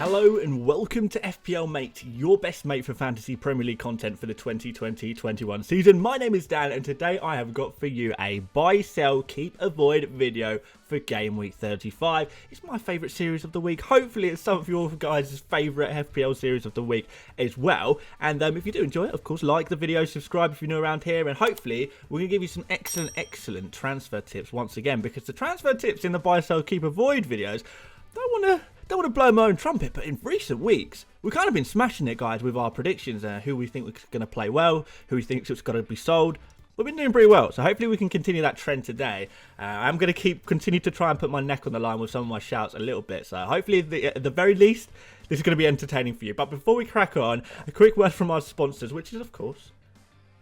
Hello and welcome to FPL Mate, your best mate for fantasy Premier League content for the 2020-21 season. My name is Dan and today I have got for you a buy, sell, keep, avoid video for Game Week 35. It's my favourite series of the week. Hopefully it's some of your guys' favourite FPL series of the week as well. And if you do enjoy it, of course, like the video, subscribe if you're new around here, and hopefully we're going to give you some excellent transfer tips once again, because the transfer tips in the buy, sell, keep, avoid videos, don't want to blow my own trumpet, but in recent weeks, we've kind of been smashing it, guys, with our predictions, who we think is going to play well, who we think is going to be sold. We've been doing pretty well, so hopefully we can continue that trend today. I'm going to continue to try and put my neck on the line with some of my shouts a little bit, so hopefully, at the very least, this is going to be entertaining for you. But before we crack on, a quick word from our sponsors, which is, of course,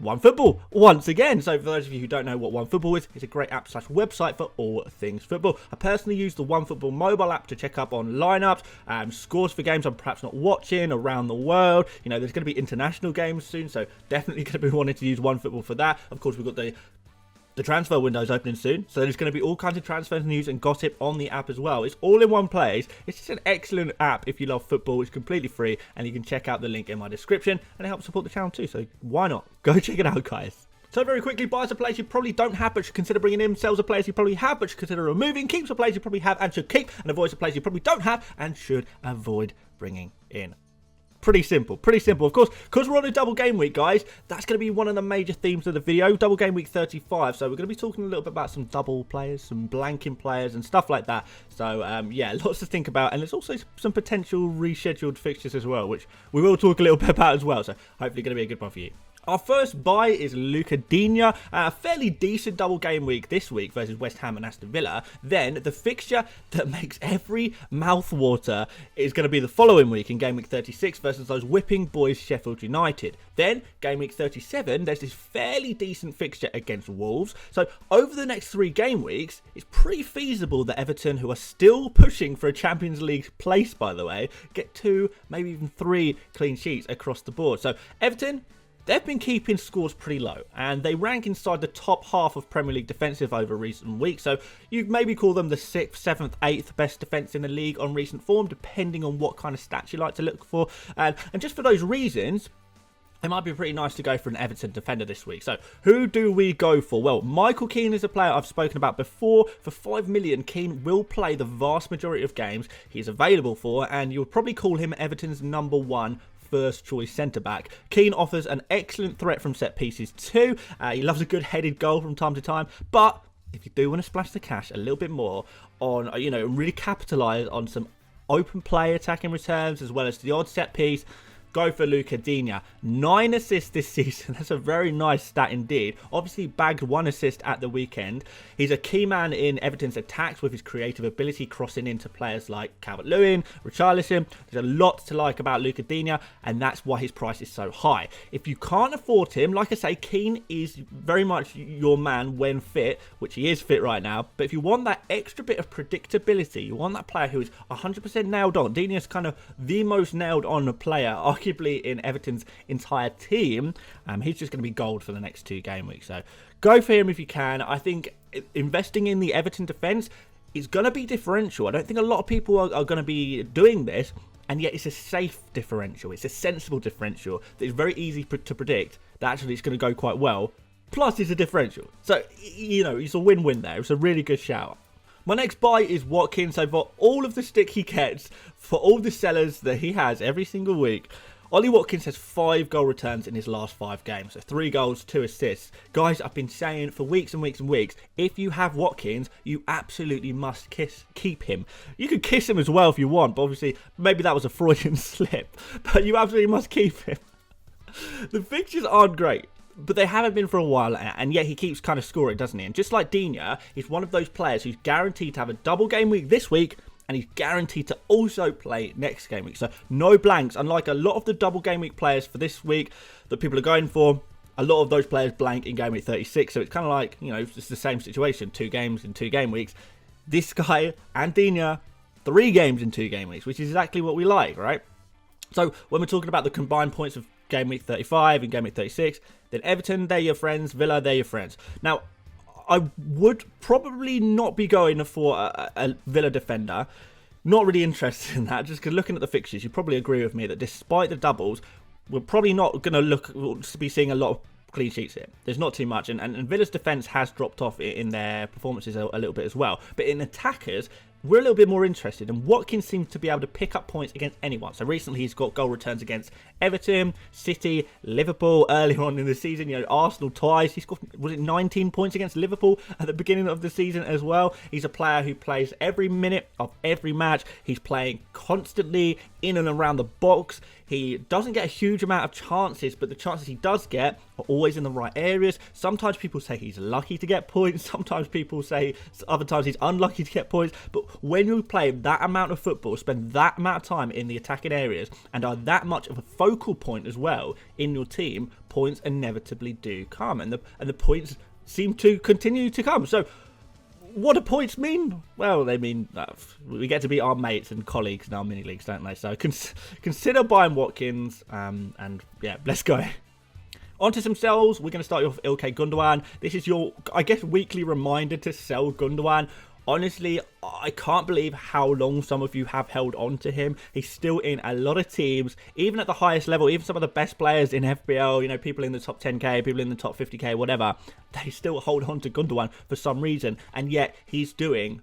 OneFootball, once again. So for those of you who don't know what OneFootball is, it's a great app / website for all things football. I personally use the OneFootball mobile app to check up on lineups, scores for games I'm perhaps not watching around the world. You know, there's going to be international games soon, so definitely going to be wanting to use OneFootball for that. Of course, we've got the transfer window's opening soon, so there's going to be all kinds of transfer news and gossip on the app as well. It's all in one place. It's just an excellent app if you love football. It's completely free, and you can check out the link in my description, and it helps support the channel too, so why not? Go check it out, guys. So very quickly, buys a players you probably don't have but should consider bringing in, sells a players you probably have but should consider removing, keeps a players you probably have and should keep, and avoids a players you probably don't have and should avoid bringing in. Pretty simple, pretty simple. Of course, because we're on a double game week, guys, that's going to be one of the major themes of the video, double game week 35. So we're going to be talking a little bit about some double players, some blanking players and stuff like that. So, yeah, lots to think about. And there's also some potential rescheduled fixtures as well, which we will talk a little bit about as well. So hopefully going to be a good one for you. Our first buy is Digne, a fairly decent double game week this week versus West Ham and Aston Villa. Then the fixture that makes every mouth water is going to be the following week in game week 36 versus those whipping boys Sheffield United. Then game week 37, there's this fairly decent fixture against Wolves. So over the next 3 game weeks, it's pretty feasible that Everton, who are still pushing for a Champions League place, by the way, get 2, maybe even 3 clean sheets across the board. So Everton, they've been keeping scores pretty low, and they rank inside the top half of Premier League defensive over recent weeks. So you maybe call them the 6th, 7th, 8th best defence in the league on recent form, depending on what kind of stats you like to look for. And just for those reasons, it might be pretty nice to go for an Everton defender this week. So who do we go for? Well, Michael Keane is a player I've spoken about before. For 5 million, Keane will play the vast majority of games he's available for, and you'll probably call him Everton's #1 first choice centre back. Keane offers an excellent threat from set pieces too. He loves a good headed goal from time to time, but if you do want to splash the cash a little bit more on, you know, really capitalise on some open play attacking returns as well as the odd set piece, go for Digne. 9 assists this season. That's a very nice stat indeed. Obviously bagged 1 assist at the weekend. He's a key man in Everton's attacks with his creative ability crossing into players like Calvert-Lewin, Richarlison. There's a lot to like about Digne, and that's why his price is so high. If you can't afford him, like I say, Keane is very much your man when fit, which he is fit right now. But if you want that extra bit of predictability, you want that player who is 100% nailed on. Digne is kind of the most nailed on player, arguably in Everton's entire team. He's just going to be gold for the next 2 game weeks, so go for him if you can. I think investing in the Everton defence is going to be differential. I don't think a lot of people are going to be doing this, and yet it's a safe differential. It's a sensible differential that is very easy to predict that actually it's going to go quite well, plus it's a differential. So, you know, it's a win-win there. It's a really good shout. My next buy is Watkins. So for all of the stick he gets, for all the sellers that he has every single week, Ollie Watkins has 5 goal returns in his last 5 games. So 3 goals, 2 assists. Guys, I've been saying for weeks and weeks and weeks, if you have Watkins, you absolutely must keep him. You could kiss him as well if you want, but obviously maybe that was a Freudian slip. But you absolutely must keep him. The fixtures aren't great, but they haven't been for a while, and yet he keeps kind of scoring, doesn't he? And just like Digne, he's one of those players who's guaranteed to have a double game week this week, and he's guaranteed to also play next game week. So no blanks, unlike a lot of the double game week players for this week that people are going for. A lot of those players blank in game week 36, so it's kind of like, you know, it's the same situation, 2 games in 2 game weeks. This guy and Digne, 3 games in 2 game weeks, which is exactly what we like, right? So when we're talking about the combined points of game week 35 and game week 36, then Everton, they're your friends. Villa, they're your friends. Now, I would probably not be going for a Villa defender Not really interested in that, just because looking at the fixtures, you probably agree with me that despite the doubles, we're probably not going to be seeing a lot of clean sheets here. There's not too much, and Villa's defence has dropped off in their performances a little bit as well. But in attackers, we're a little bit more interested, and Watkins seems to be able to pick up points against anyone. So recently he's got goal returns against Everton, City, Liverpool. Earlier on in the season, you know, Arsenal twice. He scored, was it 19 points against Liverpool at the beginning of the season as well. He's a player who plays every minute of every match. He's playing constantly in and around the box. He doesn't get a huge amount of chances, but the chances he does get are always in the right areas. Sometimes people say he's lucky to get points. Sometimes people say other times he's unlucky to get points. But when you play that amount of football, spend that amount of time in the attacking areas, and are that much of a focal point as well in your team, points inevitably do come. And the points seem to continue to come. So what do points mean? Well, they mean we get to beat our mates and colleagues in our mini leagues, don't they? So consider buying Watkins, and yeah, let's go. On to some sells. We're going to start off with Ilkay Gundogan. This is your, I guess, weekly reminder to sell Gundogan. Honestly, I can't believe how long some of you have held on to him. He's still in a lot of teams, even at the highest level, even some of the best players in FPL, you know, people in the top 10k, people in the top 50k, whatever, they still hold on to Gundogan for some reason, and yet he's doing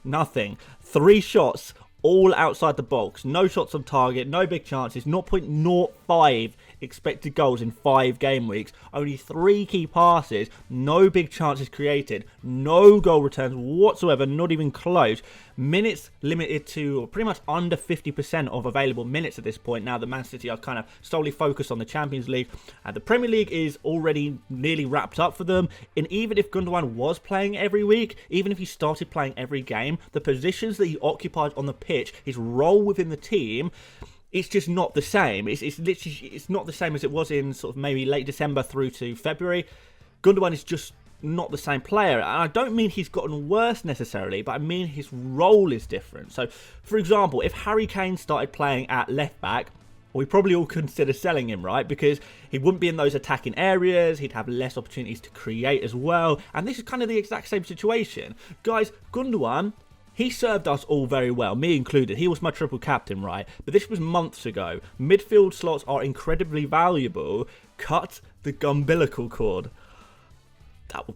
nothing. 3 shots, all outside the box, no shots on target, no big chances, 0.05 expected goals in 5 game weeks, only 3 key passes, no big chances created, no goal returns whatsoever, not even close. Minutes limited to pretty much under 50% of available minutes at this point, now that Man City are kind of solely focused on the Champions League. The Premier League is already nearly wrapped up for them, and even if Gundogan was playing every week, even if he started playing every game, the positions that he occupies on the pitch, his role within the team, it's just not the same. It's literally, it's not the same as it was in sort of maybe late December through to February. Gundogan is just not the same player. And I don't mean he's gotten worse necessarily, but I mean his role is different. So, for example, if Harry Kane started playing at left back, we probably all consider selling him, right? Because he wouldn't be in those attacking areas. He'd have less opportunities to create as well. And this is kind of the exact same situation. Guys, Gundogan, he served us all very well, me included. He was my triple captain, right? But this was months ago. Midfield slots are incredibly valuable. Cut the umbilical cord.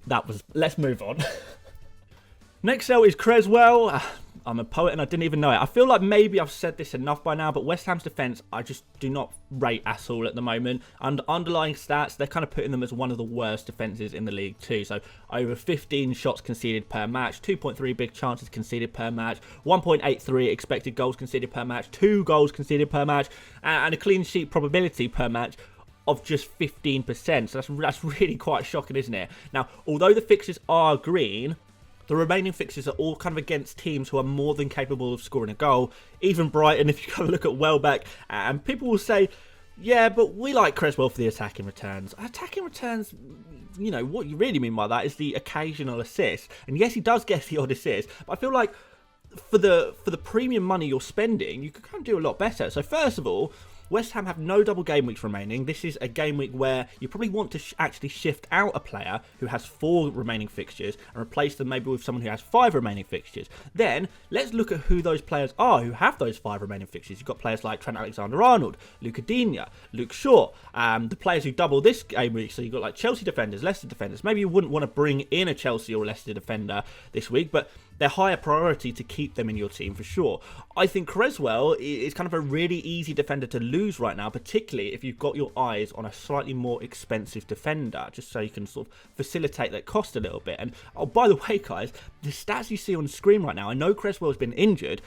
That was... Let's move on. Next sell is Creswell. I'm a poet and I didn't even know it. I feel like maybe I've said this enough by now, but West Ham's defence, I just do not rate at all at the moment. And underlying stats, they're kind of putting them as one of the worst defences in the league too. So over 15 shots conceded per match, 2.3 big chances conceded per match, 1.83 expected goals conceded per match, 2 goals conceded per match, and a clean sheet probability per match of just 15%. So that's really quite shocking, isn't it? Now, although the fixtures are green, the remaining fixtures are all kind of against teams who are more than capable of scoring a goal. Even Brighton, if you go look at Welbeck, and people will say, yeah, but we like Creswell for the attacking returns. Attacking returns, you know, what you really mean by that is the occasional assist. And yes, he does get the odd assist, but I feel like for the premium money you're spending, you could kind of do a lot better. So first of all, West Ham have no double game weeks remaining. This is a game week where you probably want to actually shift out a player who has 4 remaining fixtures and replace them maybe with someone who has 5 remaining fixtures. Then, let's look at who those players are who have those 5 remaining fixtures. You've got players like Trent Alexander-Arnold, Luca Digne, Luke Shaw, the players who double this game week. So you've got like Chelsea defenders, Leicester defenders. Maybe you wouldn't want to bring in a Chelsea or Leicester defender this week, but they're higher priority to keep them in your team for sure. I think Creswell is kind of a really easy defender to lose right now, particularly if you've got your eyes on a slightly more expensive defender, just so you can sort of facilitate that cost a little bit. And oh, by the way, guys, the stats you see on screen right now, I know Creswell's been injured,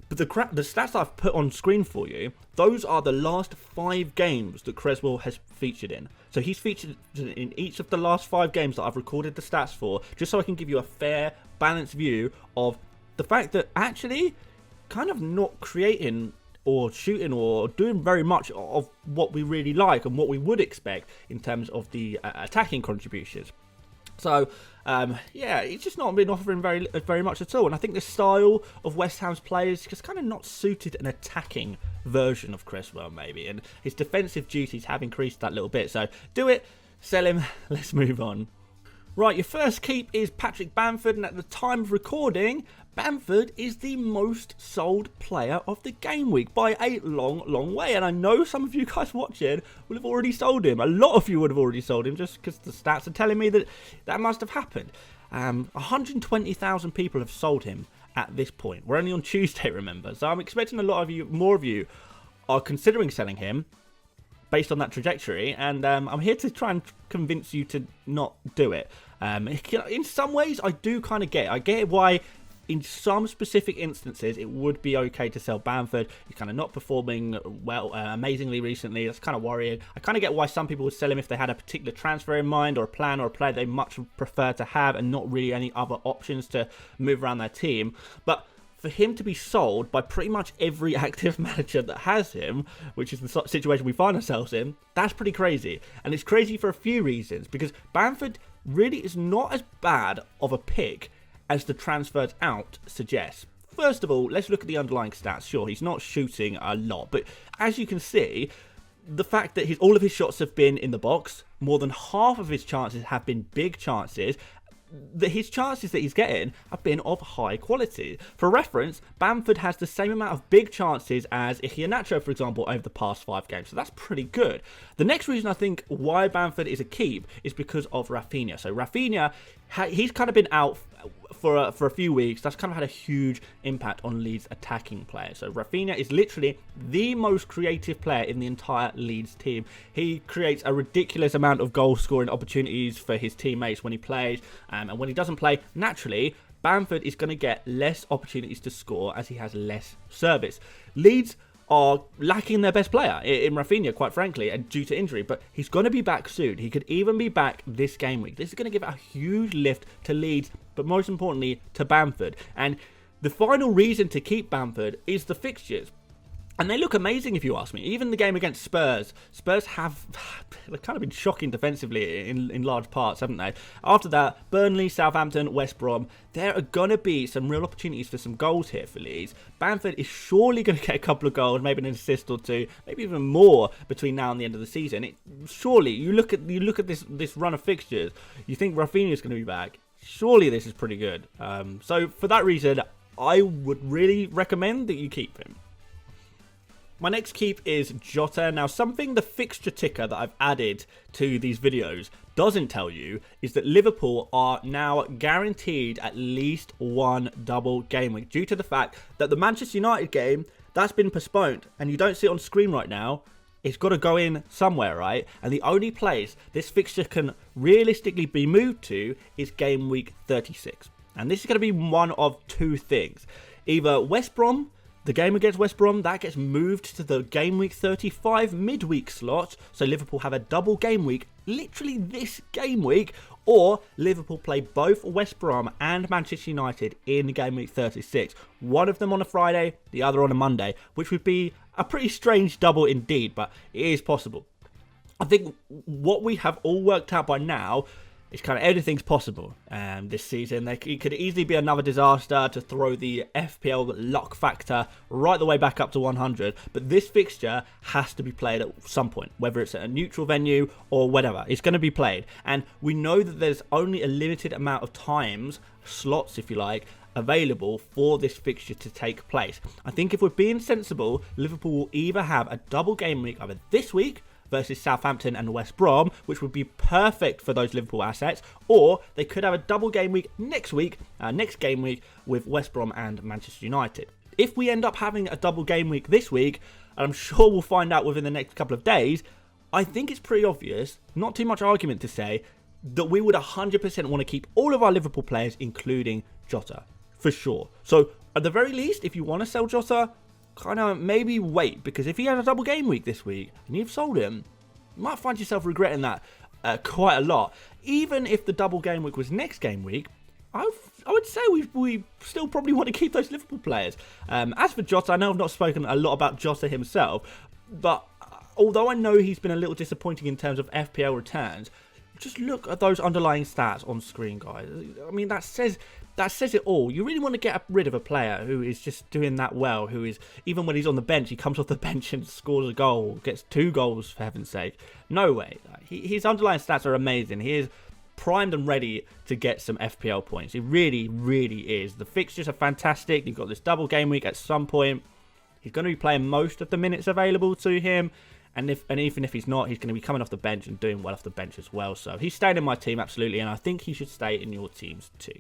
but the stats I've put on screen for you, those are the last 5 games that Creswell has featured in. So he's featured in each of the last 5 games that I've recorded the stats for, just so I can give you a fair, balanced view of the fact that actually kind of not creating or shooting or doing very much of what we really like and what we would expect in terms of the attacking contributions. So, yeah, it's just not been offering very much at all. And I think the style of West Ham's play is just kind of not suited an attacking version of Creswell, maybe. And his defensive duties have increased that little bit. So, do it, sell him, let's move on. Right, your first keep is Patrick Bamford. And at the time of recording, Bamford is the most sold player of the game week by a long way. And I know some of you guys watching will have already sold him. A lot of you would have already sold him just because the stats are telling me that that must have happened. 120,000 people have sold him at this point. We're only on Tuesday, remember. So I'm expecting a lot of you, more of you, are considering selling him based on that trajectory. And I'm here to try and convince you to not do it. In some ways, I do kind of get it. I get why in some specific instances, it would be okay to sell Bamford. He's kind of not performing well, amazingly recently. That's kind of worrying. I kind of get why some people would sell him if they had a particular transfer in mind or a plan or a player they much prefer to have and not really any other options to move around their team. But for him to be sold by pretty much every active manager that has him, which is the situation we find ourselves in, that's pretty crazy. And it's crazy for a few reasons, because Bamford really is not as bad of a pick as the transfers out suggests. First of all, let's look at the underlying stats. Sure, he's not shooting a lot, but as you can see, the fact that all of his shots have been in the box, more than half of his chances have been big chances, that his chances that he's getting have been of high quality. For reference, Bamford has the same amount of big chances as Iheanacho, for example, over the past 5 games. So that's pretty good. The next reason I think why Bamford is a keep is because of Rafinha. So Rafinha, he's kind of been out for a few weeks. That's kind of had a huge impact on Leeds' attacking players. So Rafinha is literally the most creative player in the entire Leeds team. He creates a ridiculous amount of goal scoring opportunities for his teammates when he plays, and when he doesn't play, naturally Bamford is going to get less opportunities to score as he has less service. Leeds are lacking their best player in Rafinha, quite frankly, and due to injury, but he's going to be back soon. He could even be back this game week. This is going to give a huge lift to Leeds, but most importantly to Bamford. And the final reason to keep Bamford is the fixtures. And they look amazing if you ask me. Even the game against Spurs. Spurs have they've kind of been shocking defensively in large parts, haven't they? After that, Burnley, Southampton, West Brom. There are going to be some real opportunities for some goals here for Leeds. Bamford is surely going to get a couple of goals, maybe an assist or two, maybe even more between now and the end of the season. Surely, you look at this run of fixtures, you think Rafinha is going to be back. Surely this is pretty good. So for that reason, I would really recommend that you keep him. My next keep is Jota. Now, something the fixture ticker that I've added to these videos doesn't tell you is that Liverpool are now guaranteed at least one double game week due to the fact that the Manchester United game, that's been postponed and you don't see it on screen right now. It's got to go in somewhere, right? And the only place this fixture can realistically be moved to is game week 36. And this is going to be one of two things. Either West Brom, the game against West Brom, that gets moved to the game week 35 midweek slot. So Liverpool have a double game week, literally this game week. Or Liverpool play both West Brom and Manchester United in game week 36. One of them on a Friday, the other on a Monday, which would be a pretty strange double indeed, but it is possible. I think what we have all worked out by now is kind of everything's possible this season. It could easily be another disaster to throw the FPL luck factor right the way back up to 100. But this fixture has to be played at some point, whether it's at a neutral venue or whatever. It's going to be played. And we know that there's only a limited amount of times, slots if you like, available for this fixture to take place. I think if we're being sensible, Liverpool will either have a double game week either this week versus Southampton and West Brom, which would be perfect for those Liverpool assets, or they could have a double game week next game week with West Brom and Manchester United. If we end up having a double game week this week, and I'm sure we'll find out within the next couple of days, I think it's pretty obvious, not too much argument to say, that we would 100% want to keep all of our Liverpool players, including Jota, for sure. So at the very least, if you want to sell Jota, kind of maybe wait, because if he had a double game week this week and you've sold him, you might find yourself regretting that quite a lot. Even if the double game week was next game week, I would say we still probably want to keep those Liverpool players. As for Jota, I know I've not spoken a lot about Jota himself, but although I know he's been a little disappointing in terms of FPL returns, just look at those underlying stats on screen, guys. I mean, that says it all. You really want to get rid of a player who is just doing that well, who is, even when he's on the bench, he comes off the bench and scores a goal, gets 2 goals, for heaven's sake. No way. His underlying stats are amazing. He is primed and ready to get some FPL points. It really, really is. The fixtures are fantastic. You've got this double game week at some point. He's going to be playing most of the minutes available to him. And even if he's not, he's going to be coming off the bench and doing well off the bench as well. So he's staying in my team, absolutely. And I think he should stay in your teams too.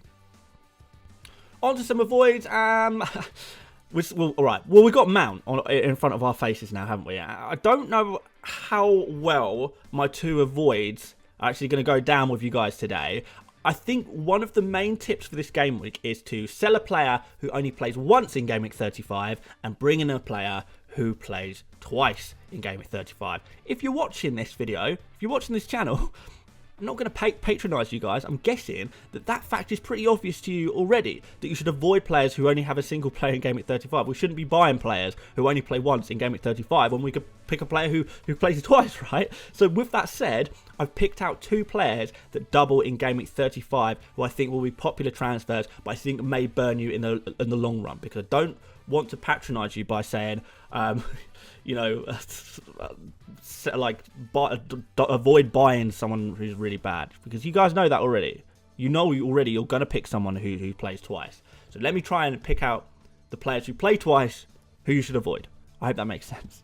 On to some avoids. All right. Well, we've got Mount in front of our faces now, haven't we? I don't know how well my two avoids are actually going to go down with you guys today. I think one of the main tips for this game week is to sell a player who only plays once in Game Week 35 and bring in a player who plays twice in Game Week 35. If you're watching this video, if you're watching this channel, I'm not going to patronise you guys. I'm guessing that fact is pretty obvious to you already, that you should avoid players who only have a single player in Game Week 35. We shouldn't be buying players who only play once in Game Week 35 when we could pick a player who plays twice, right? So with that said, I've picked out two players that double in Game Week 35 who I think will be popular transfers, but I think may burn you in the long run, because I don't want to patronise you by saying, you know, like avoid buying someone who's really bad, because you guys know that already. You know already you're going to pick someone who plays twice. So let me try and pick out the players who play twice who you should avoid. I hope that makes sense.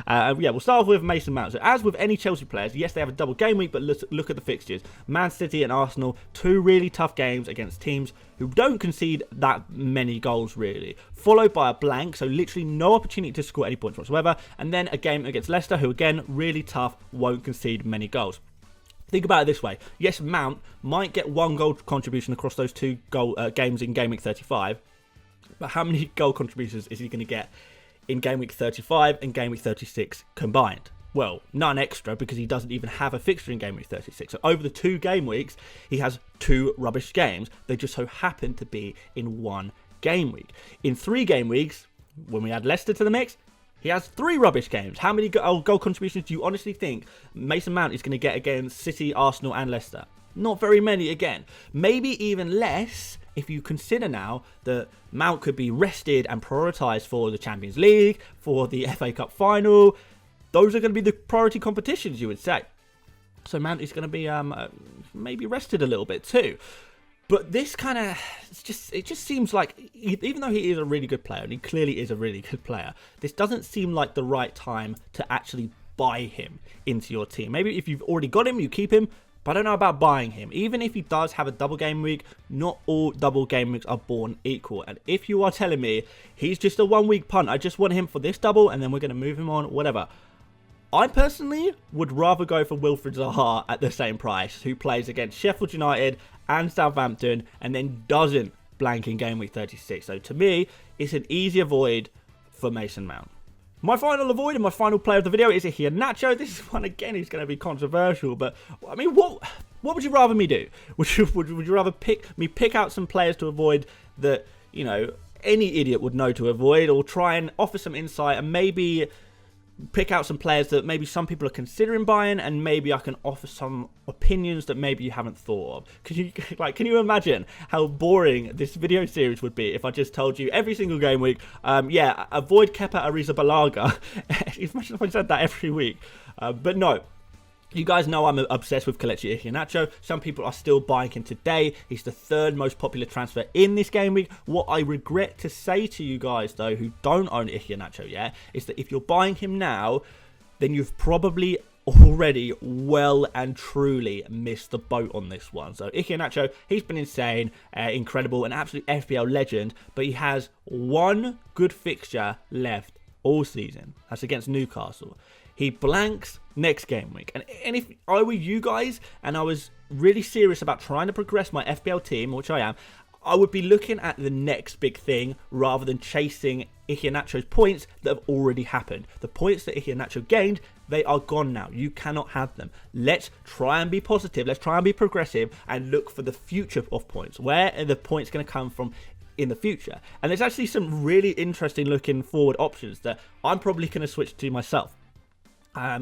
Yeah, we'll start off with Mason Mount. So as with any Chelsea players, yes, they have a double game week, but look at the fixtures. Man City and Arsenal, two really tough games against teams who don't concede that many goals really, followed by a blank, so literally no opportunity to score any points whatsoever, and then a game against Leicester, who again, really tough, won't concede many goals. Think about it this way. Yes, Mount might get one goal contribution across those two games in Game Week 35, but how many goal contributions is he going to get in Game Week 35 and Game Week 36 combined? Well, none extra, because he doesn't even have a fixture in Game Week 36. So over the 2 game weeks, he has 2 rubbish games. They just so happen to be in 1 game week. In 3 game weeks, when we add Leicester to the mix, he has 3 rubbish games. How many goal contributions do you honestly think Mason Mount is going to get against City, Arsenal and Leicester? Not very many again. Maybe even less if you consider now that Mount could be rested and prioritised for the Champions League, for the FA Cup final. Those are going to be the priority competitions, you would say. So Mount is going to be maybe rested a little bit too. But this kind of, it just seems like, even though he is a really good player, and he clearly is a really good player, this doesn't seem like the right time to actually buy him into your team. Maybe if you've already got him, you keep him. But I don't know about buying him. Even if he does have a double game week, not all double game weeks are born equal. And if you are telling me he's just a 1 week punt, I just want him for this double and then we're going to move him on, whatever. I personally would rather go for Wilfried Zaha at the same price, who plays against Sheffield United and Southampton and then doesn't blank in game week 36. So to me, it's an easy avoid for Mason Mount. My final avoid and my final player of the video is Iheanacho. This is one, again, is going to be controversial, but I mean, what would you rather me do? Would you rather pick out some players to avoid that, you know, any idiot would know to avoid, or try and offer some insight and maybe pick out some players that maybe some people are considering buying, and maybe I can offer some opinions that maybe you haven't thought of? Can you imagine how boring this video series would be if I just told you every single game week, yeah, avoid Kepa Arrizabalaga? Imagine if I said that every week. But no. You guys know I'm obsessed with Kelechi Iheanacho. Some people are still buying him today. He's the 3rd most popular transfer in this game week. What I regret to say to you guys, though, who don't own Iheanacho yet, is that if you're buying him now, then you've probably already well and truly missed the boat on this one. So Iheanacho, he's been insane, incredible, an absolute FPL legend, but he has 1 good fixture left all season. That's against Newcastle. He blanks next game week. And if I were you guys and I was really serious about trying to progress my FPL team, which I am, I would be looking at the next big thing rather than chasing Iheanacho's points that have already happened. The points that Iheanacho gained, they are gone now. You cannot have them. Let's try and be positive. Let's try and be progressive and look for the future of points. Where are the points going to come from in the future? And there's actually some really interesting looking forward options that I'm probably going to switch to myself.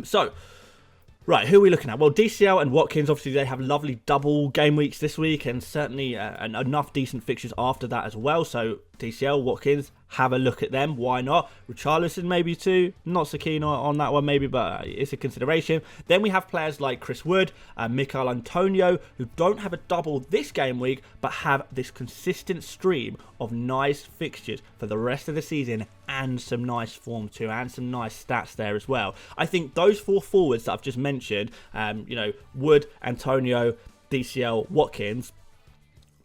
So Right, who are we looking at? Well, DCL and Watkins, obviously they have lovely double game weeks this week, and certainly enough decent fixtures after that as well. So DCL, Watkins, have a look at them. Why not? Richarlison maybe too. Not so keen on that one maybe, but it's a consideration. Then we have players like Chris Wood and Mikel Antonio, who don't have a double this game week, but have this consistent stream of nice fixtures for the rest of the season, and some nice form too, and some nice stats there as well. I think those 4 forwards that I've just mentioned, you know, Wood, Antonio, DCL, Watkins,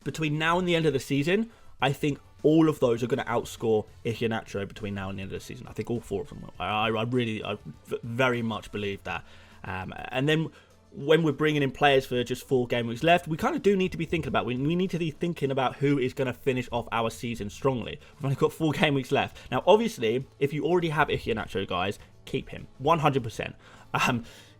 between now and the end of the season, I think all of those are going to outscore Iheanacho between now and the end of the season. I think all 4 of them will. I very much believe that. And then when we're bringing in players for just 4 game weeks left, we kind of do need to be thinking about, we need to be thinking about who is going to finish off our season strongly. We've only got 4 game weeks left. Now, obviously, if you already have Iheanacho, guys, keep him 100%.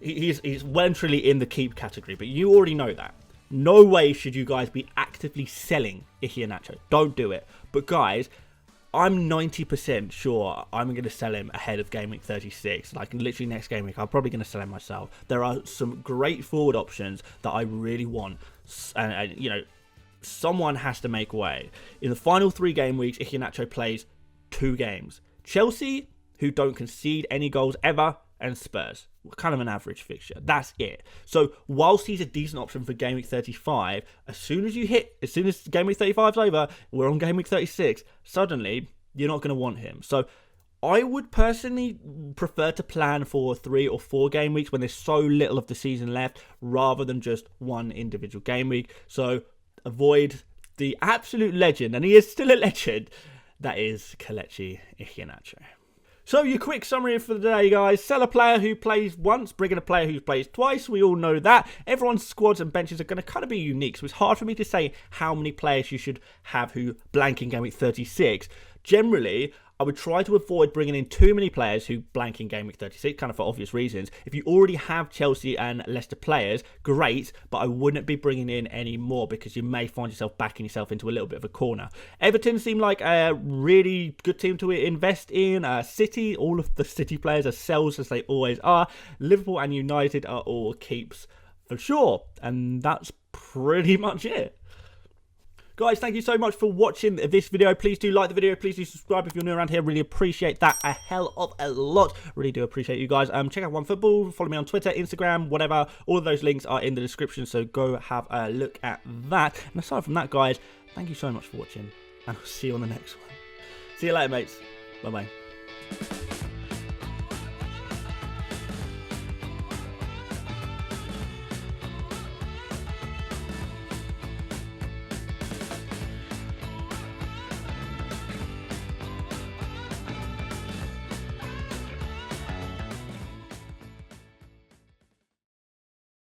He's well and truly in the keep category, but you already know that. No way should you guys be actively selling Iheanacho. Don't do it. But guys, I'm 90% sure I'm going to sell him ahead of Game Week 36. Like, literally next game week, I'm probably going to sell him myself. There are some great forward options that I really want. And you know, someone has to make way. In the final 3 game weeks, Iheanacho plays 2 games. Chelsea, who don't concede any goals ever, and Spurs. Kind of an average fixture. That's it. So whilst he's a decent option for Game Week 35, as soon as Game Week 35 is over, we're on Game Week 36, suddenly you're not going to want him. So I would personally prefer to plan for 3 or 4 game weeks when there's so little of the season left, rather than just one individual game week. So avoid the absolute legend, and he is still a legend, that is Kelechi Iheanacho. So your quick summary for the day, guys. Sell a player who plays once, bring in a player who plays twice. We all know that. Everyone's squads and benches are going to kind of be unique, so it's hard for me to say how many players you should have who blank in Game Week 36. Generally, I would try to avoid bringing in too many players who blank in Game Week 36, kind of for obvious reasons. If you already have Chelsea and Leicester players, great, but I wouldn't be bringing in any more, because you may find yourself backing yourself into a little bit of a corner. Everton seem like a really good team to invest in. City, all of the City players are sells, as they always are. Liverpool and United are all keeps for sure. And that's pretty much it. Guys, thank you so much for watching this video. Please do like the video. Please do subscribe if you're new around here. Really appreciate that a hell of a lot. Really do appreciate you guys. Check out OneFootball. Follow me on Twitter, Instagram, whatever. All of those links are in the description, so go have a look at that. And aside from that, guys, thank you so much for watching, and I'll see you on the next one. See you later, mates. Bye-bye.